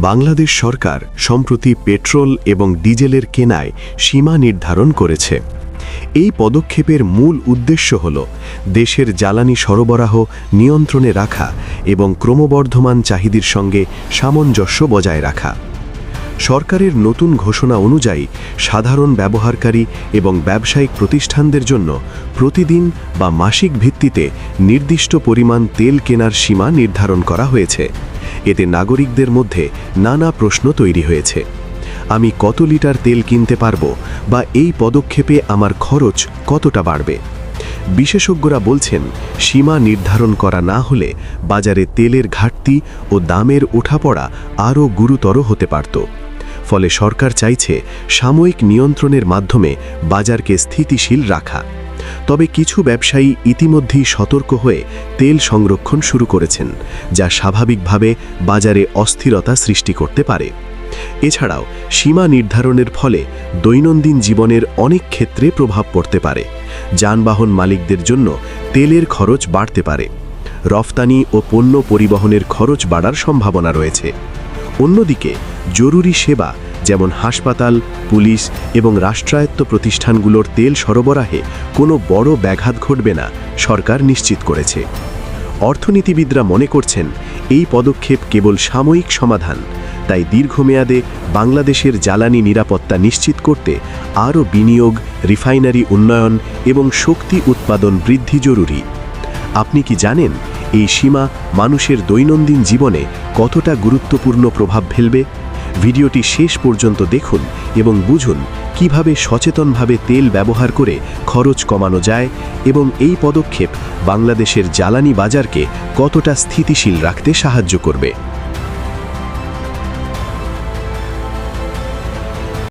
বাংলাদেশ সরকার সম্প্রতি পেট্রোল এবং ডিজেলের কেনায় সীমা নির্ধারণ করেছে। এই পদক্ষেপের মূল উদ্দেশ্য হল দেশের জ্বালানি সরবরাহ নিয়ন্ত্রণে রাখা এবং ক্রমবর্ধমান চাহিদার সঙ্গে সামঞ্জস্য বজায় রাখা। সরকারের নতুন ঘোষণা অনুযায়ী সাধারণ ব্যবহারকারী এবং ব্যবসায়িক প্রতিষ্ঠানদের জন্য প্রতিদিন বা মাসিক ভিত্তিতে নির্দিষ্ট পরিমাণ তেল কেনার সীমা নির্ধারণ করা হয়েছে। এতে নাগরিকদের মধ্যে নানা প্রশ্ন তৈরি হয়েছে। আমি কত লিটার তেল কিনতে পারবো, বা এই পদক্ষেপে আমার খরচ কতটা বাড়বে? বিশেষজ্ঞরা বলছেন, সীমা নির্ধারণ করা না হলে বাজারে তেলের ঘাটতি ও দামের ওঠাপড়া আরও গুরুতর হতে পারত। ফলে সরকার চাইছে সাময়িক নিয়ন্ত্রণের মাধ্যমে বাজারকে স্থিতিশীল রাখা। তবে কিছু ব্যবসায়ী ইতিমধ্যেই সতর্ক হয়ে তেল সংরক্ষণ শুরু করেছেন, যা স্বাভাবিকভাবে বাজারে অস্থিরতা সৃষ্টি করতে পারে। এছাড়াও সীমা নির্ধারণের ফলে দৈনন্দিন জীবনের অনেক ক্ষেত্রে প্রভাব পড়তে পারে। যানবাহন মালিকদের জন্য তেলের খরচ বাড়তে পারে। রফতানি ও পণ্য পরিবহনের খরচ বাড়ার সম্ভাবনা রয়েছে। অন্যদিকে জরুরি সেবা যেমন হাসপাতাল, পুলিশ এবং রাষ্ট্রায়ত্ত প্রতিষ্ঠানগুলোর তেল সরবরাহে কোনো বড় ব্যাঘাত ঘটবে না সরকার নিশ্চিত করেছে। অর্থনীতিবিদরা মনে করছেন, এই পদক্ষেপ কেবল সাময়িক সমাধান। তাই দীর্ঘমেয়াদে বাংলাদেশের জ্বালানি নিরাপত্তা নিশ্চিত করতে আরও বিনিয়োগ, রিফাইনারি উন্নয়ন এবং শক্তি উৎপাদন বৃদ্ধি জরুরি। আপনি কি জানেন এই সীমা মানুষের দৈনন্দিন জীবনে কতটা গুরুত্বপূর্ণ প্রভাব ফেলবে? ভিডিওটি শেষ পর্যন্ত দেখুন এবং বুঝুন কিভাবে সচেতনভাবে তেল ব্যবহার করে খরচ কমানো যায় এবং এই পদক্ষেপ বাংলাদেশের জ্বালানি বাজারকে কতটা স্থিতিশীল রাখতে সাহায্য করবে।